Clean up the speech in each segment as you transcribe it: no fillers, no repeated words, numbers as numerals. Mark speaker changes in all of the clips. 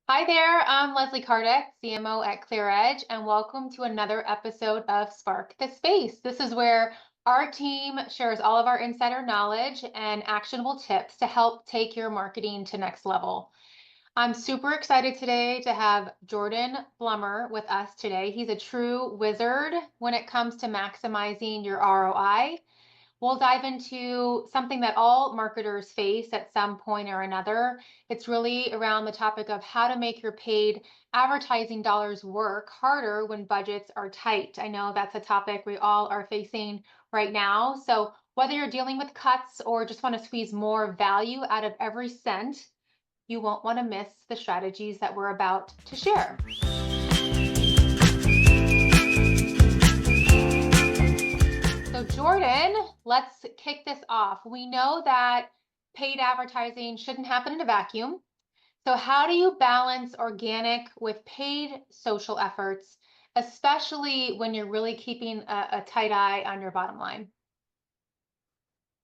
Speaker 1: Hi there, I'm Leslie Cardec, CMO at ClearEdge, and welcome to another episode of Spark the Space. This is where our team shares all of our insider knowledge and actionable tips to help take your marketing to next level. I'm super excited today to have Jordan Blommer with us today. He's a true wizard when it comes to maximizing your ROI. We'll dive into something that all marketers face at some point or another. It's really around the topic of how to make your paid advertising dollars work harder when budgets are tight. I know that's a topic we all are facing right now. So, whether you're dealing with cuts or just want to squeeze more value out of every cent, you won't want to miss the strategies that we're about to share. So Jordan, let's kick this off. We know that paid advertising shouldn't happen in a vacuum. So how do you balance organic with paid social efforts, especially when you're really keeping a tight eye on your bottom line?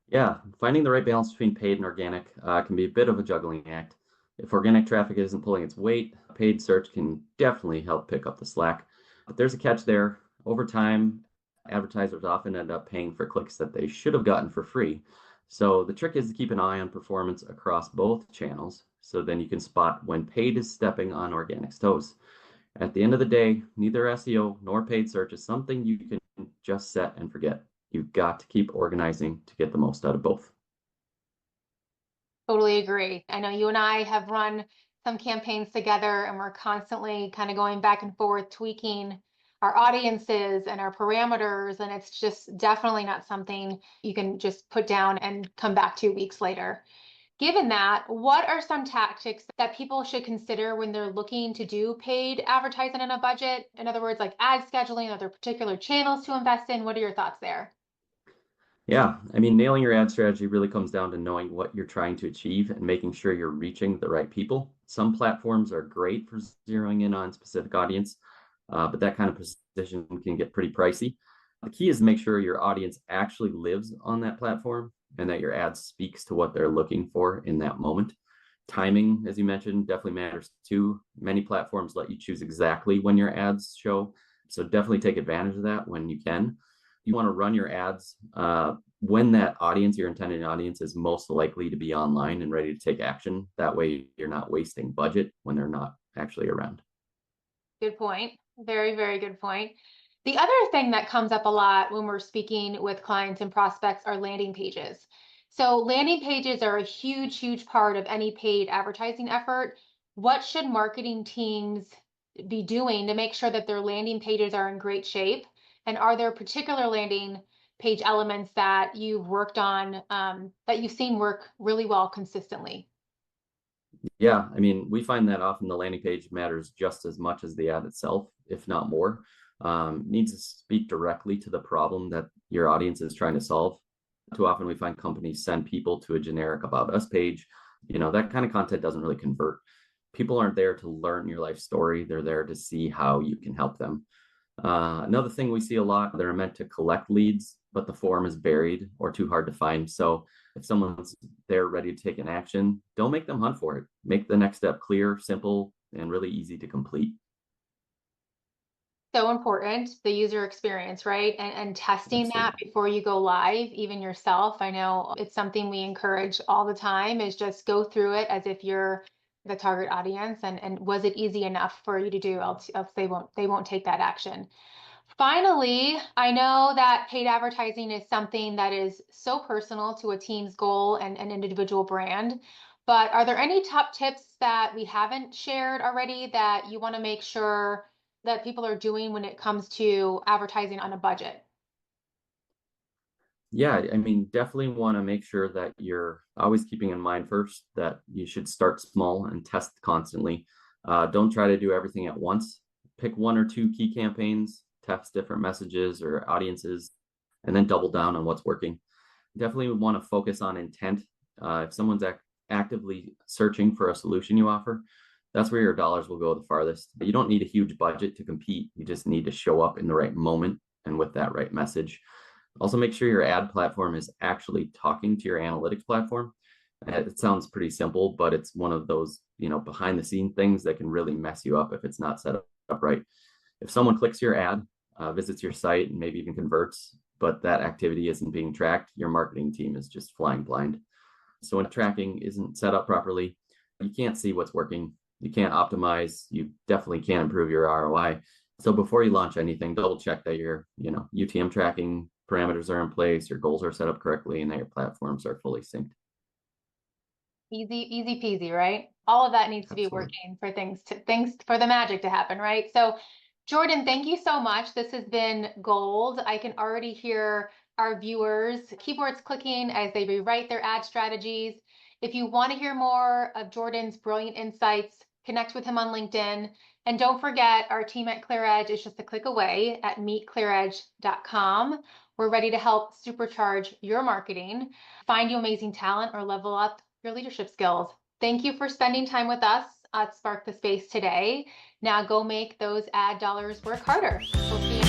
Speaker 2: Yeah, finding the right balance between paid and organic can be a bit of a juggling act. If organic traffic isn't pulling its weight, paid search can definitely help pick up the slack. But there's a catch there. Over time, advertisers often end up paying for clicks that they should have gotten for free. So the trick is to keep an eye on performance across both channels so then you can spot when paid is stepping on organic's toes. At the end of the day, neither SEO nor paid search is something you can just set and forget. You've got to keep organizing to get the most out of both.
Speaker 1: Totally agree. I know you and I have run some campaigns together and we're constantly kind of going back and forth, tweaking our audiences and our parameters. And it's just definitely not something you can just put down and come back to weeks later. Given that, what are some tactics that people should consider when they're looking to do paid advertising in a budget? In other words, like ad scheduling, are there particular channels to invest in? What are your thoughts there?
Speaker 2: Yeah, I mean, nailing your ad strategy really comes down to knowing what you're trying to achieve and making sure you're reaching the right people. Some platforms are great for zeroing in on specific audience, but that kind of precision can get pretty pricey. The key is to make sure your audience actually lives on that platform and that your ad speaks to what they're looking for in that moment. Timing, as you mentioned, definitely matters too. Many platforms let you choose exactly when your ads show, so definitely take advantage of that when you can. You want to run your ads when that audience, your intended audience, is most likely to be online and ready to take action. That way, you're not wasting budget when they're not actually around.
Speaker 1: Good point. Very, very good point. The other thing that comes up a lot when we're speaking with clients and prospects are landing pages. So, landing pages are a huge, huge part of any paid advertising effort. What should marketing teams be doing to make sure that their landing pages are in great shape? And are there particular landing page elements that you've worked on that you've seen work really well consistently?
Speaker 2: Yeah, I mean, we find that often the landing page matters just as much as the ad itself, if not more. Needs to speak directly to the problem that your audience is trying to solve. Too often we find companies send people to a generic about us page. That kind of content doesn't really convert. People aren't there to learn your life story. They're there to see how you can help them. Another thing we see a lot, they're meant to collect leads, but the form is buried or too hard to find. So if someone's there ready to take an action, don't make them hunt for it. Make the next step clear, simple, and really easy to complete.
Speaker 1: So important, the user experience, right? And testing that
Speaker 2: Absolutely.
Speaker 1: before you go live, even yourself. I know it's something we encourage all the time is just go through it as if you're the target audience and was it easy enough for you to do, else they won't take that action. Finally, I know that paid advertising is something that is so personal to a team's goal and an individual brand. But are there any top tips that we haven't shared already that you want to make sure that people are doing when it comes to advertising on a budget?
Speaker 2: Yeah, I mean, definitely want to make sure that you're always keeping in mind first that you should start small and test constantly. Don't try to do everything at once. Pick one or two key campaigns, test different messages or audiences, and then double down on what's working. Definitely want to focus on intent. If someone's actively searching for a solution you offer, that's where your dollars will go the farthest. You don't need a huge budget to compete. You just need to show up in the right moment and with that right message. Also, make sure your ad platform is actually talking to your analytics platform. It sounds pretty simple, but it's one of those, behind the scene things that can really mess you up if it's not set up right. If someone clicks your ad, visits your site, and maybe even converts, but that activity isn't being tracked, your marketing team is just flying blind. So when tracking isn't set up properly, you can't see what's working. You can't optimize. You definitely can't improve your ROI. So before you launch anything, double check that your, UTM tracking parameters are in place, your goals are set up correctly, and that your platforms are fully synced.
Speaker 1: Easy peasy, right? All of that needs to be
Speaker 2: Absolutely.
Speaker 1: working for things for the magic to happen, right? So, Jordan, thank you so much. This has been gold. I can already hear our viewers keyboards clicking as they rewrite their ad strategies. If you want to hear more of Jordan's brilliant insights, connect with him on LinkedIn. And don't forget, our team at ClearEdge is just a click away at meetclearedge.com. We're ready to help supercharge your marketing, find you amazing talent, or level up your leadership skills. Thank you for spending time with us at Spark the Space today. Now go make those ad dollars work harder. We'll see you